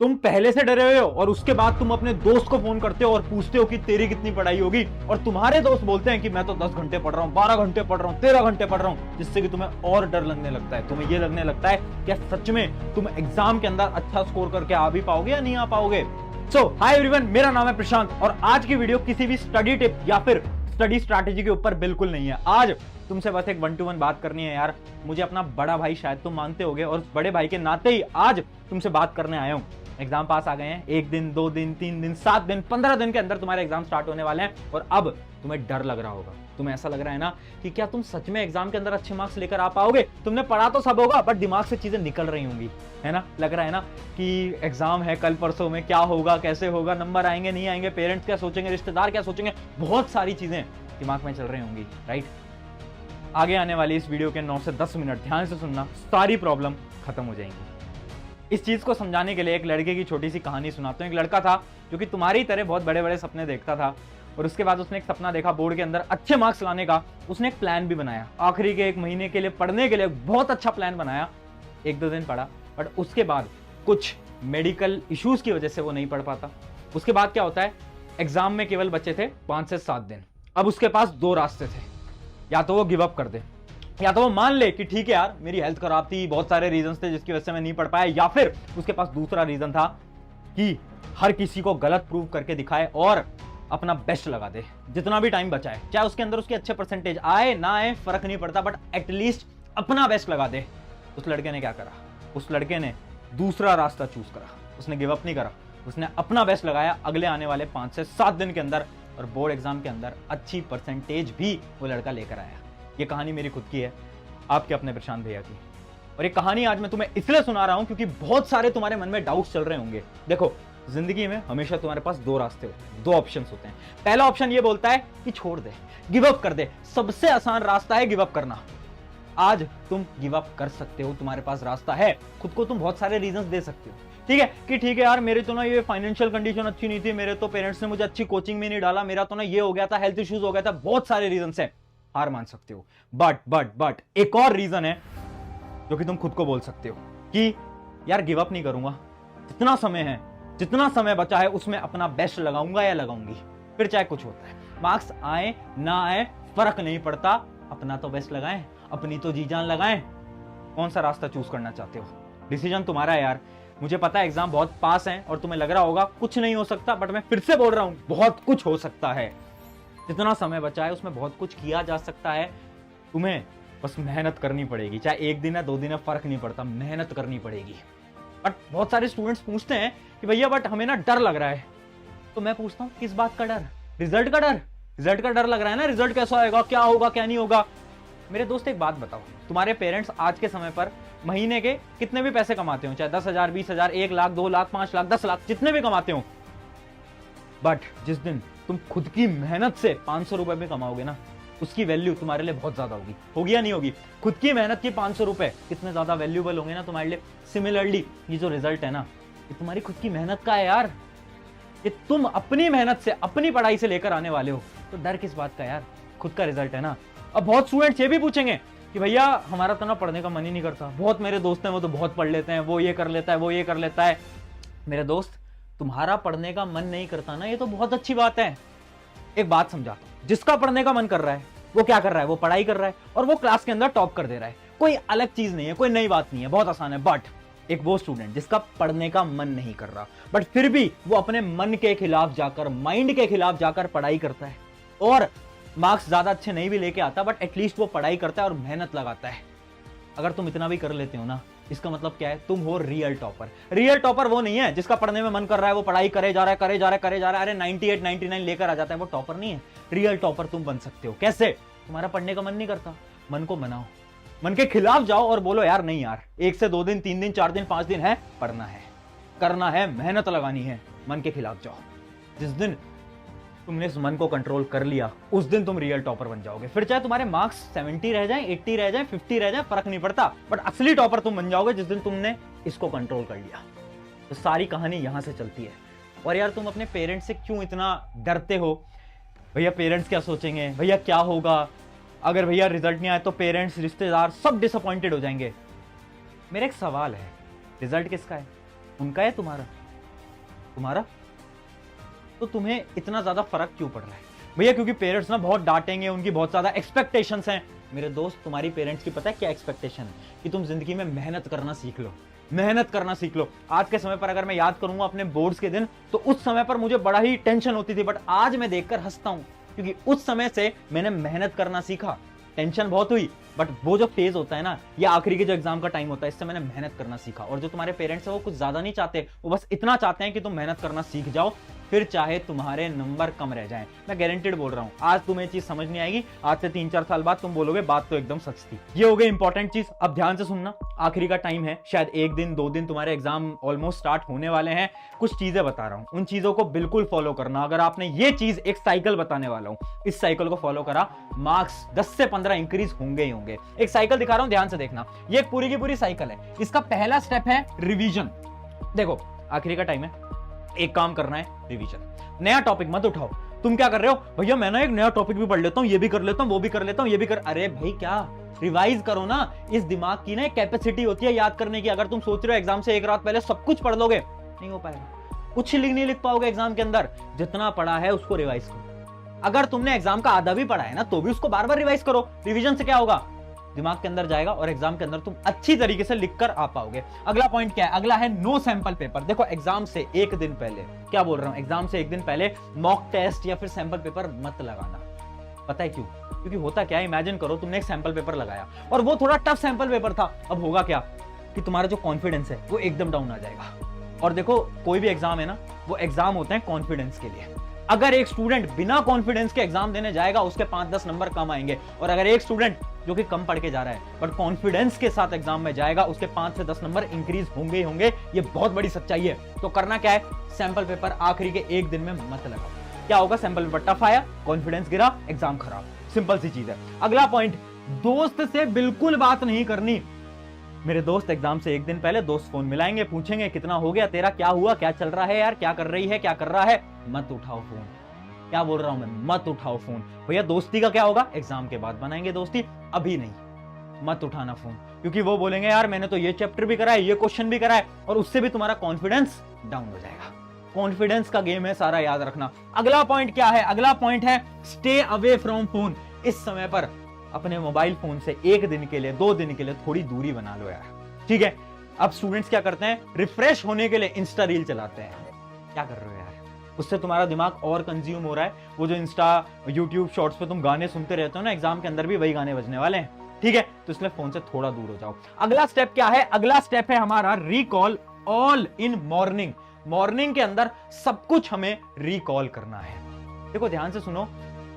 तुम पहले से डरे हुए हो और उसके बाद तुम अपने दोस्त को फोन करते हो और पूछते हो कि तेरी कितनी पढ़ाई होगी, और तुम्हारे दोस्त बोलते हैं कि मैं तो 10 घंटे पढ़ रहा हूँ, 12 घंटे पढ़ रहा हूँ, 13 घंटे पढ़ रहा हूँ, जिससे कि तुम्हें और डर लगने लगता है। तुम्हें यह लगने लगता है कि सच में तुम एग्जाम के अंदर अच्छा स्कोर करके आ भी पाओगे या नहीं आ पाओगे। सो हाय एवरीवन, मेरा नाम है प्रशांत और आज की वीडियो किसी भी स्टडी टिप या फिर स्टडी स्ट्रैटेजी के ऊपर बिल्कुल नहीं है। आज तुमसे बस एक 1-to-1 बात करनी है यार। मुझे अपना बड़ा भाई शायद तुम मानते होगे और उस बड़े भाई के नाते ही आज तुमसे बात करने आया हूं। एग्जाम पास आ गए हैं, 1 दिन 2 दिन 3 दिन 7 दिन 15 दिन के अंदर तुम्हारे एग्जाम स्टार्ट होने वाले हैं और अब तुम्हें डर लग रहा होगा। तुम्हें ऐसा लग रहा है ना कि क्या तुम सच में एग्जाम के अंदर अच्छे मार्क्स लेकर आ पाओगे। तुमने पढ़ा तो सब होगा बट दिमाग से चीजें निकल रही होंगी, है ना। लग रहा है ना कि एग्जाम है कल परसों में, क्या होगा, कैसे होगा, नंबर आएंगे नहीं आएंगे, पेरेंट्स क्या सोचेंगे, रिश्तेदार क्या सोचेंगे, बहुत सारी चीजें दिमाग में चल रही होंगी, राइट। आगे आने वाली इस वीडियो के 9 से 10 मिनट ध्यान से सुनना, सारी प्रॉब्लम खत्म हो जाएंगी। इस चीज को समझाने के लिए एक लड़के की छोटी सी कहानी सुनाता हूं। एक लड़का था जो कि तुम्हारी तरह बहुत बड़े बड़े सपने देखता था और उसके बाद उसने एक सपना देखा बोर्ड के अंदर अच्छे मार्क्स लाने का। उसने एक प्लान भी बनाया, आखिरी के 1 महीने के लिए पढ़ने के लिए बहुत अच्छा प्लान बनाया। 1-2 दिन पढ़ा बट उसके बाद कुछ मेडिकल इश्यूज की वजह से वो नहीं पढ़ पाता। उसके बाद क्या होता है, एग्जाम में केवल बचे थे 5 से 7 दिन। अब उसके पास 2 रास्ते थे, या तो वो गिव अप कर दे या तो वो मान ले कि ठीक है यार मेरी हेल्थ खराब थी, बहुत सारे रीजंस थे जिसकी वजह से मैं नहीं पढ़ पाया, या फिर उसके पास दूसरा रीजन था कि हर किसी को गलत प्रूव करके दिखाए और अपना बेस्ट लगा दे जितना भी टाइम बचा है, चाहे उसके अंदर उसके अच्छे परसेंटेज आए ना आए फर्क नहीं पड़ता, बट एटलीस्ट अपना बेस्ट लगा दे। उस लड़के ने क्या करा, उस लड़के ने दूसरा रास्ता चूज करा। उसने गिव अप नहीं करा, उसने अपना बेस्ट लगाया अगले आने वाले 5 से 7 दिन के अंदर और बोर्ड एग्जाम के अंदर अच्छी परसेंटेज भी वो लड़का लेकर आया। ये कहानी मेरी खुद की है, आपके अपने प्रशांत भैया की। और ये कहानी आज मैं तुम्हें इसलिए सुना रहा हूं क्योंकि बहुत सारे तुम्हारे मन में डाउट्स चल रहे होंगे। देखो, जिंदगी में हमेशा तुम्हारे पास 2 रास्ते होते हैं, 2 ऑप्शंस होते हैं। पहला ऑप्शन ये बोलता है कि छोड़ दे, गिव अप कर दे। सबसे आसान रास्ता है गिव अप करना। आज तुम गिव अप कर सकते हो, तुम्हारे पास रास्ता है। खुद को तुम बहुत सारे रीजंस दे सकते हो, ठीक है कि ठीक है यार मेरे तो ना ये फाइनेंशियल कंडीशन अच्छी नहीं थी, मेरे तो पेरेंट्स ने मुझे अच्छी कोचिंग में नहीं डाला, मेरा तो ना ये हो गया था, हेल्थ इश्यूज हो गया था, बहुत सारे रीजंस है, हार मान सकते हो। बट एक और रीजन है जो कि तुम खुद को बोल सकते हो कि यार गिव अप नहीं करूंगा, जितना समय है, जितना समय बचा है उसमें अपना बेस्ट लगाऊंगा या लगाऊंगी, फिर चाहे कुछ होता है, मार्क्स आए ना आए फर्क नहीं पड़ता, अपना तो बेस्ट लगाएं, अपनी तो जी जान लगाएं। कौन सा रास्ता चूज करना चाहते हो, डिसीजन तुम्हारा है यार। मुझे पता है एग्जाम बहुत पास है और तुम्हें लग रहा होगा कुछ नहीं हो सकता, बट मैं फिर से बोल रहा हूं बहुत कुछ हो सकता है। जितना समय बचा है उसमें बहुत कुछ किया जा सकता है। तुम्हें बस मेहनत करनी पड़ेगी, चाहे 1 दिन है 2 दिन है फर्क नहीं पड़ता, मेहनत करनी पड़ेगी। बट बहुत सारे स्टूडेंट्स पूछते हैं कि भैया बट हमें ना डर लग रहा है। तो मैं पूछता हूं किस बात का डर, रिजल्ट का डर। रिजल्ट का डर लग रहा है ना, रिजल्ट कैसा आएगा, क्या होगा क्या नहीं होगा। मेरे दोस्त एक बात बताओ, तुम्हारे पेरेंट्स आज के समय पर महीने के कितने भी पैसे कमाते हो, चाहे 10,000 20,000 1 लाख 2 लाख 5 लाख 10 लाख जितने भी कमाते हो, बट जिस दिन तुम खुद की मेहनत से 500 रुपए भी कमाओगे ना, उसकी वैल्यू तुम्हारे लिए बहुत ज्यादा होगी या नहीं होगी। खुद की मेहनत की 500 रुपए कितने ज्यादा वैल्यूबल होंगे ना तुम्हारे लिए। सिमिलरली ये जो रिजल्ट है ना, ये तुम्हारी खुद की मेहनत का है यार, ये तुम अपनी मेहनत से अपनी पढ़ाई से लेकर आने वाले हो, तो डर किस बात का यार, खुद का रिजल्ट है ना। अब बहुत स्टूडेंट्स ये भी पूछेंगे कि भैया हमारा तो ना पढ़ने का मन ही नहीं करता, बहुत मेरे दोस्त हैं वो तो बहुत पढ़ लेते हैं, वो ये कर लेता है वो ये कर लेता है। मेरे दोस्त, तुम्हारा पढ़ने का मन नहीं करता ना, ये तो बहुत अच्छी बात है। एक बात समझा, जिसका पढ़ने का मन कर रहा है वो क्या कर रहा है, वो पढ़ाई कर रहा है और वो क्लास के अंदर टॉप कर दे रहा है। कोई अलग चीज नहीं है, कोई नई बात नहीं है, बहुत आसान है। बट एक वो स्टूडेंट जिसका पढ़ने का मन नहीं कर रहा बट फिर भी वो अपने मन के खिलाफ जाकर, माइंड के खिलाफ जाकर पढ़ाई करता है और मार्क्स ज्यादा अच्छे नहीं भी लेके आता, बट एटलीस्ट वो पढ़ाई करता है और मेहनत लगाता है। अगर तुम इतना भी कर लेते हो ना, इसका मतलब क्या है, तुम हो रियल टॉपर। रियल टॉपर वो नहीं है जिसका पढ़ने में मन कर रहा है, वो पढ़ाई करे जा रहा है करे जा रहा है करे जा रहा है, अरे 98 99 लेकर आ जाता है, वो टॉपर नहीं है। रियल टॉपर तुम बन सकते हो। कैसे? तुम्हारा पढ़ने का मन नहीं करता, मन को मनाओ, मन के खिलाफ जाओ और बोलो यार नहीं यार, 1 से 2 दिन 3 दिन 4 दिन 5 दिन है, पढ़ना है, करना है, मेहनत लगानी है, मन के खिलाफ जाओ। जिस दिन तुमने इस मन को कंट्रोल कर लिया उस दिन तुम रियल टॉपर बन जाओगे। फिर चाहे तुम्हारे मार्क्स 70 रह जाएं, 80 रह जाएं, 50 रह जाएं, फर्क नहीं पड़ता, बट असली टॉपर तुम बन जाओगे जिस दिन तुमने इसको कंट्रोल कर लिया। तो सारी कहानी यहां से चलती है। और यार तुम अपने पेरेंट्स से क्यों इतना डरते हो, भैया पेरेंट्स क्या सोचेंगे, भैया क्या होगा, अगर भैया रिजल्ट नहीं आया तो पेरेंट्स रिश्तेदार सब डिसअपॉइंटेड हो जाएंगे। मेरा एक सवाल है, रिजल्ट किसका है, उनका है तुम्हारा? तुम्हारा? तो तुम्हें इतना ज्यादा फर्क क्यों पड़ रहा है? भैया क्योंकि पेरेंट्स ना बहुत डांटेंगे, उनकी बहुत ज्यादा एक्सपेक्टेशंस हैं। मेरे दोस्त, तुम्हारी पेरेंट्स की पता है क्या एक्सपेक्टेशन है? कि तुम जिंदगी में मेहनत करना सीख लो, मेहनत करना सीख लो। आज के समय पर अगर मैं याद करूंगा अपने बोर्ड्स के दिन, तो उस समय पर मुझे बड़ा ही टेंशन होती थी, बट आज मैं देखकर हंसता हूं, क्योंकि उस समय से मैंने मेहनत करना सीखा। टेंशन बहुत हुई, बट वो जो फेज होता है ना, ये आखिरी के जो एग्जाम का टाइम होता है, इससे मैंने मेहनत करना सीखा। और जो तुम्हारे पेरेंट्स है वो कुछ ज्यादा नहीं चाहते, वो बस इतना चाहते हैं कि तुम मेहनत करना सीख जाओ, फिर चाहे तुम्हारे नंबर कम रह जाएं। मैं गारंटेड बोल रहा हूं, आज तुम्हें चीज समझ नहीं आएगी, आज से 3-4 साल बाद तुम बोलोगे बात तो एकदम सच थी। ये हो गई इंपॉर्टेंट चीज। अब ध्यान से सुनना, आखिरी का टाइम है, शायद 1 दिन 2 दिन तुम्हारे एग्जाम ऑलमोस्ट स्टार्ट होने वाले हैं। कुछ चीजें बता रहा हूं, उन चीजों को बिल्कुल फॉलो करना। अगर आपने ये चीज, एक साइकिल बताने वाला हूं, इस साइकिल को फॉलो करा, मार्क्स 10 से 15 इंक्रीज होंगे ही होंगे। एक साइकिल दिखा रहा हूं, ध्यान से देखना। ये एक पूरी की पूरी साइकिल है। इसका पहला स्टेप है रिवीजन। देखो आखिरी का टाइम है, एक काम करना है, रिवीजन। नया टॉपिक मत उठाओ। तुम क्या कर रहे हो? भैया मैं ना एक नया टॉपिक भी पढ़ लेता हूं, ये भी कर लेता हूं, वो भी कर लेता हूं, ये भी कर। अरे भाई क्या, रिवाइज करो ना। इस दिमाग की ना कैपेसिटी होती है याद करने की। अगर तुम सोच रहे हो एग्जाम से एक रात पहले सब कुछ पढ़ लोगे, नहीं हो पाएगा। कुछ नहीं लिख पाओगे एग्जाम के अंदर। जितना पढ़ा है उसको रिवाइज करो। अगर तुमने एग्जाम का आधा भी पढ़ा है ना, तो भी उसको बार बार रिवाइज करो। रिवीजन से क्या होगा? दिमाग के अंदर जाएगा और एग्जाम के अंदर तुम अच्छी तरीके से लिखकर आ पाओगे। अगला पॉइंट क्या है? अगला है नो सैंपल पेपर। देखो एग्जाम से 1 दिन पहले, क्या बोल रहा हूं, एग्जाम से 1 दिन पहले मॉक टेस्ट या फिर सैंपल पेपर मत लगाना। पता है क्यों? क्योंकि होता क्या है, इमेजिन करो तुमने एक सैंपल पेपर लगाया और वो थोड़ा टफ सैंपल पेपर था। अब होगा क्या कि तुम्हारा जो कॉन्फिडेंस है वो एकदम डाउन आ जाएगा। और देखो कोई भी एग्जाम है ना, वो एग्जाम होते हैं कॉन्फिडेंस के लिए। अगर एक स्टूडेंट बिना कॉन्फिडेंस के एग्जाम देने जाएगा, उसके 5-10 नंबर कम आएंगे। और अगर एक स्टूडेंट जो कि कम पढ़ के जा रहा है बट कॉन्फिडेंस के साथ एग्जाम में जाएगा, उसके 5 से 10 नंबर इंक्रीज होंगे ही होंगे। ये बहुत बड़ी सच्चाई है। तो करना क्या है? सैंपल पेपर आखिरी के 1 दिन में मत लगाओ। क्या होगा? सैंपल पेपर टफ आया, कॉन्फिडेंस गिरा, एग्जाम खराब। सिंपल सी चीज है। अगला पॉइंट, दोस्त से बिल्कुल बात नहीं करनी। मेरे दोस्त एग्जाम से 1 दिन पहले दोस्त फोन मिलाएंगे, पूछेंगे कितना हो गया तेरा, क्या हुआ, क्या चल रहा है यार, क्या कर रही है, क्या कर रहा है। मत उठाओ फोन। क्या बोल रहा हूं मैं? मत उठाओ फोन। भैया दोस्ती का क्या होगा? एग्जाम के बाद बनाएंगे दोस्ती, अभी नहीं। मत उठाना फोन, क्योंकि वो बोलेंगे यार मैंने तो ये चैप्टर भी करा है, ये क्वेश्चन भी करा है, और उससे भी तुम्हारा कॉन्फिडेंस डाउन हो जाएगा। कॉन्फिडेंस का गेम है सारा, याद रखना। अगला पॉइंट क्या है? अगला पॉइंट है स्टे अवे फ्रॉम फोन। इस समय पर अपने मोबाइल फोन से 1 दिन के लिए, 2 दिन के लिए थोड़ी दूरी बना लो यार, ठीक है? अब स्टूडेंट्स क्या करते हैं? रिफ्रेश होने के लिए इंस्टा रील चलाते हैं। क्या कर रहे हो यार? उससे तुम्हारा दिमाग और कंज्यूम हो रहा है। वो जो इंस्टा यूट्यूब शॉर्ट्स पे तुम गाने सुनते रहते हो ना, एग्जाम के अंदर भी वही गाने बजने वाले हैं, ठीक है? तो इसलिए फोन से थोड़ा दूर हो जाओ। अगला स्टेप क्या है? अगला स्टेप है हमारा recall all in morning. Morning के अंदर सब कुछ हमें रिकॉल करना है। देखो ध्यान से सुनो,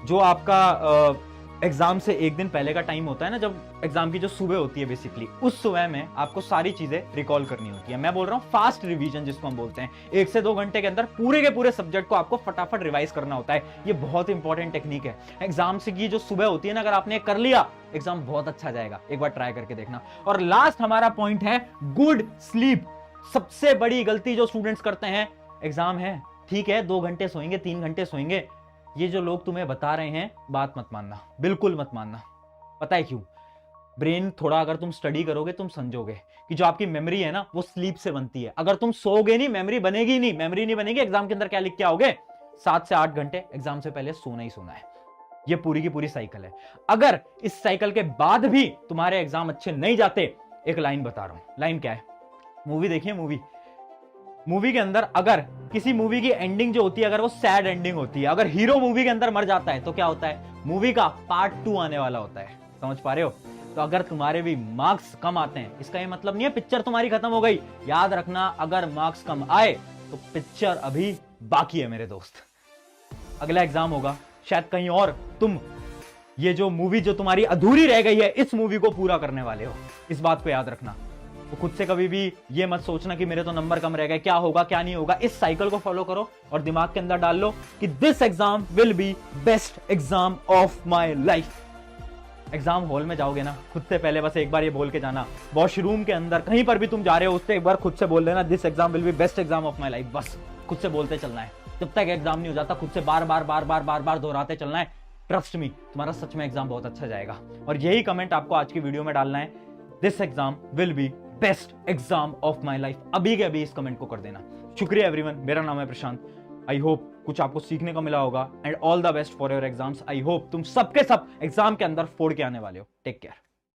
जो आपका एग्जाम से 1 दिन पहले का टाइम होता है ना, जब एग्जाम की जो सुबह होती है बेसिकली, उस सुबह में आपको सारी चीजें रिकॉल करनी होती है। मैं बोल रहा हूं फास्ट रिवीजन जिसको हम बोलते हैं। 1 से 2 घंटे के अंदर पूरे के पूरे सब्जेक्ट को आपको फटाफट रिवाइज करना होता है। ये बहुत इंपॉर्टेंट टेक्निक है। एग्जाम से की जो सुबह होती है ना, अगर आपने कर लिया, एग्जाम बहुत अच्छा जाएगा। एक बार ट्राई करके देखना। और लास्ट हमारा पॉइंट है गुड स्लीप। सबसे बड़ी गलती जो स्टूडेंट्स करते हैं, एग्जाम है ठीक है 2 घंटे सोएंगे, 3 घंटे सोएंगे, ये जो लोग तुम्हें बता रहे हैं बात मत मानना, बिल्कुल मत मानना। पता है क्यों? ब्रेन थोड़ा अगर तुम स्टडी करोगे, तुम समझोगे कि जो आपकी मेमोरी है ना, वो स्लीप से बनती है। अगर तुम सोओगे नहीं, मेमोरी बनेगी नहीं। मेमोरी नहीं बनेगी, एग्जाम के अंदर क्या लिख के आओगे? 7 से 8 घंटे एग्जाम से पहले सोना ही सोना है। ये पूरी की पूरी साइकिल है। अगर इस साइकिल के बाद भी तुम्हारे एग्जाम अच्छे नहीं जाते, एक लाइन बता रहा हूं। लाइन क्या है? मूवी देखिए, मूवी के अंदर अगर किसी मूवी की एंडिंग जो होती है, अगर वो सैड एंडिंग होती है, अगर हीरो मूवी के अंदर मर जाता है, तो क्या होता है? मूवी का पार्ट 2 आने वाला होता है। समझ पा रहे हो? तो अगर तुम्हारे भी मार्क्स कम आते हैं, इसका ये मतलब नहीं है पिक्चर तुम्हारी खत्म हो गई। याद रखना, अगर मार्क्स कम आए तो पिक्चर अभी बाकी है मेरे दोस्त। अगला एग्जाम होगा शायद कहीं और, तुम ये जो मूवी जो तुम्हारी अधूरी रह गई है, इस मूवी को पूरा करने वाले हो। इस बात को याद रखना। तो खुद से कभी भी ये मत सोचना कि मेरे तो नंबर कम रह गए, क्या होगा क्या नहीं होगा। इस साइकिल को फॉलो करो और दिमाग के अंदर डाल लो कि this exam will be best exam of my life. Exam hall में जाओगे ना, खुद से पहले बस एक बार ये बोल के जाना। वॉशरूम के अंदर कहीं पर भी तुम जा रहे हो, उससे एक बार खुद से बोल लेना this exam will be best exam of my life. बस खुद से बोलते चलना है। जब तक एग्जाम नहीं हो जाता, खुद से बार बार दोहराते चलना है। ट्रस्ट मी, तुम्हारा सच में एग्जाम बहुत अच्छा जाएगा। और यही कमेंट आपको आज की वीडियो में डालना है, this exam will be best exam of my life. अभी के अभी इस कमेंट को कर देना। शुक्रिया एवरीवन, मेरा नाम है प्रशांत। आई होप कुछ आपको सीखने को मिला होगा and all the best for your exams. I hope तुम सबके सब एग्जाम के अंदर फोड़ के आने वाले हो। Take care.